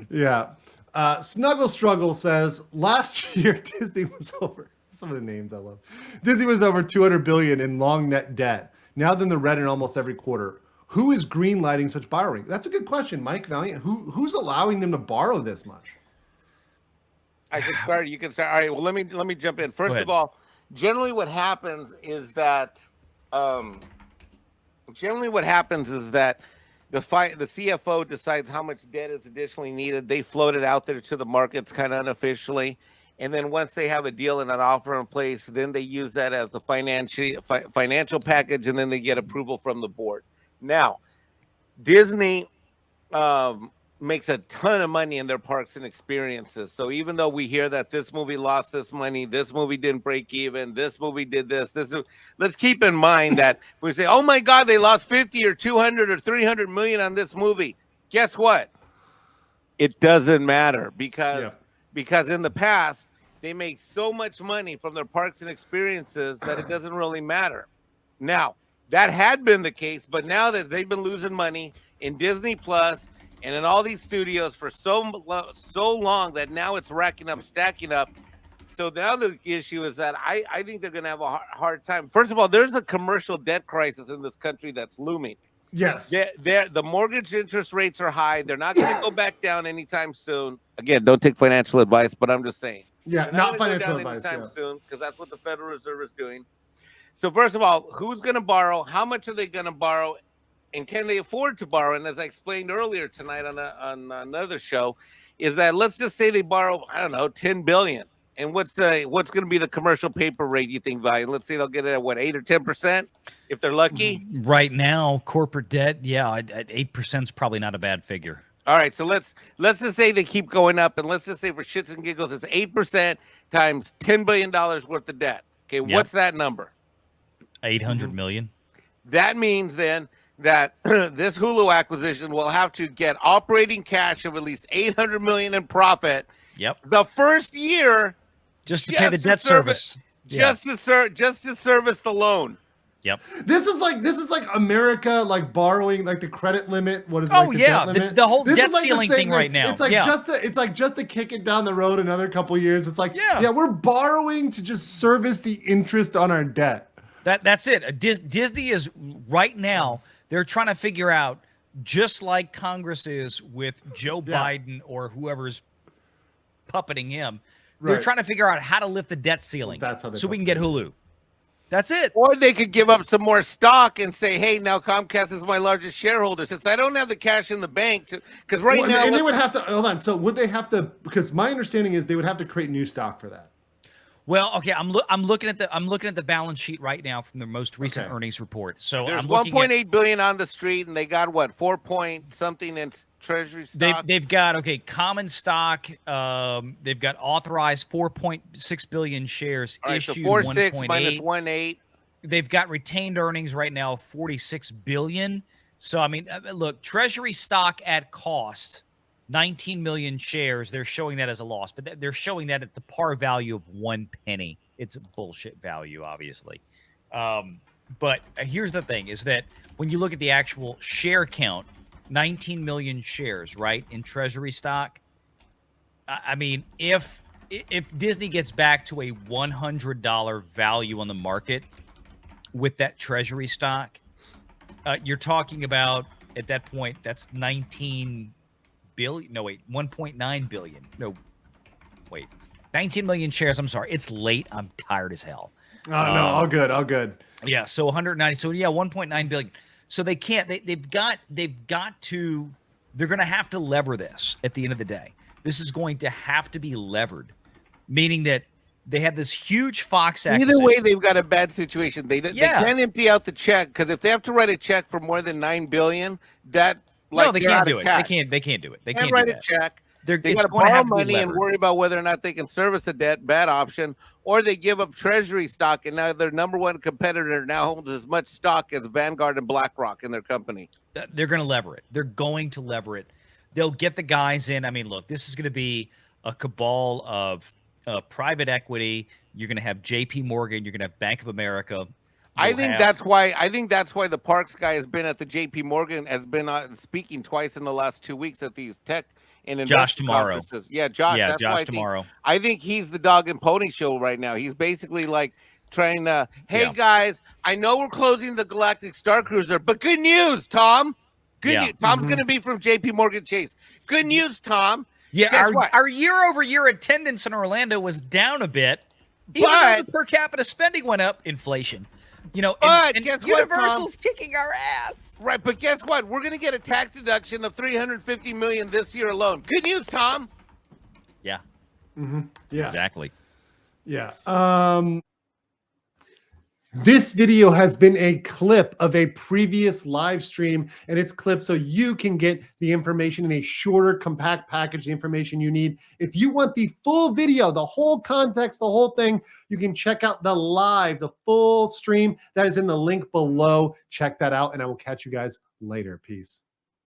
Yeah. Snuggle Struggle says last year Disney was over. Some of the names I love. Disney was over 200 billion in long net debt. Now they're in the red in almost every quarter. Who is greenlighting such borrowing? That's a good question, Mike Valiant. Who's allowing them to borrow this much? I can start. You can start. All right. Well, let me jump in. Go First of ahead. all, generally what happens is that um, generally what happens is that the CFO decides how much debt is additionally needed. They float it out there to the markets kind of unofficially, and then once they have a deal and an offer in place, then they use that as the financial package, and then they get approval from the board. Now, Disney um, makes a ton of money in their parks and experiences. So even though we hear that this movie lost this money, this movie didn't break even, this movie did this, let's keep in mind that we say, oh my God, they lost 50 or 200 or 300 million on this movie. Guess what? It doesn't matter because in the past, they make so much money from their parks and experiences that it doesn't really matter. Now, that had been the case, but now that they've been losing money in Disney Plus and in all these studios for so long that now it's racking up, stacking up. So the other issue is that I think they're going to have a hard time. First of all, there's a commercial debt crisis in this country that's looming. Yes. The mortgage interest rates are high. They're not going to go back down anytime soon. Again, don't take financial advice, but I'm just saying. Yeah, not financial advice. Anytime soon, because that's what the Federal Reserve is doing. So first of all, who's going to borrow? How much are they going to borrow? And can they afford to borrow? And as I explained earlier tonight on another show, is that let's just say they borrow, I don't know, 10 billion. And what's going to be the commercial paper rate, you think, Value? Let's say they'll get it at what, 8 or 10% if they're lucky? Right now, corporate debt, yeah, at 8% is probably not a bad figure. All right, so let's just say they keep going up, and let's just say for shits and giggles, it's 8% times $10 billion worth of debt. Okay, what's that number? 800 million. That means then that this Hulu acquisition will have to get operating cash of at least 800 million in profit. Yep. The first year, just to pay the debt service. Just to service the loan. Yep. This is like America like borrowing like the credit limit. What is the debt limit? The whole debt ceiling thing right now. It's like just to kick it down the road another couple years. It's like we're borrowing to just service the interest on our debt. That's it. Disney is right now. They're trying to figure out, just like Congress is with Joe Biden or whoever's puppeting him. They're trying to figure out how to lift the debt ceiling. That's how so we can get Hulu. That's it. Or they could give up some more stock and say, hey, now Comcast is my largest shareholder. Since I don't have the cash in the bank, because now... And they would have to... Hold on. So would they have to... Because my understanding is they would have to create new stock for that. Well, okay, I'm looking at the balance sheet right now from their most recent earnings report. So there's I'm 1.8 billion on the street, and they got what 4 point something in treasury stock. They've got common stock. They've got authorized 4.6 billion shares issued. So 4.6 minus 1.8. They've got retained earnings right now of 46 billion. So I mean, look, treasury stock at cost. 19 million shares, they're showing that as a loss, but they're showing that at the par value of 1 penny. It's a bullshit value, obviously. But here's the thing, is that when you look at the actual share count, 19 million shares, right, in treasury stock. I mean, if Disney gets back to a $100 value on the market with that treasury stock, you're talking about, at that point, that's 19 billion. No, wait, 1.9 billion. No, wait, 19 million shares. I'm sorry. It's late. I'm tired as hell. Oh, no, all good. Yeah, so 190. So, 1.9 billion. So they can't, they've got to, they're going to have to lever this at the end of the day. This is going to have to be levered, meaning that they have this huge Fox acquisition. Either way, they've got a bad situation. They can't empty out the check, because if they have to write a check for more than $9 billion, that... no, they can't do it. They can't do it. They can't write a check. They got to borrow money and worry about whether or not they can service the debt. Bad option. Or they give up treasury stock, and now their number one competitor now holds as much stock as Vanguard and BlackRock in their company. They're going to lever it. They're going to lever it. They'll get the guys in. I mean, look, this is going to be a cabal of private equity. You're going to have J.P. Morgan. You're going to have Bank of America. I think that's why the Parks guy has been at the J.P. Morgan, has been speaking twice in the last 2 weeks at these tech in Josh investor tomorrow. conferences. Yeah, Josh. Yeah, That's why Josh tomorrow. I think he's the dog and pony show right now. He's basically like trying to, hey Yeah. guys, I know we're closing the Galactic Star Cruiser, but good news, Tom. Good Yeah. news. Tom's going to be from JP Morgan Chase. Good news, Tom. Yeah, Guess what? our year-over-year attendance in Orlando was down a bit, even though But the per capita spending went up. Inflation, you know, But and guess what, Tom? Universal's kicking our ass. right, but guess what? We're going to get a tax deduction of $350 million this year alone. Good news, Tom. Yeah, Yeah. exactly. Yeah. This video has been a clip of a previous live stream, and it's clipped so you can get the information in a shorter, compact package, the information you need. If you want the full video, the whole context, the whole thing, you can check out the full stream that is in the link below. Check that out, and I will catch you guys later. Peace.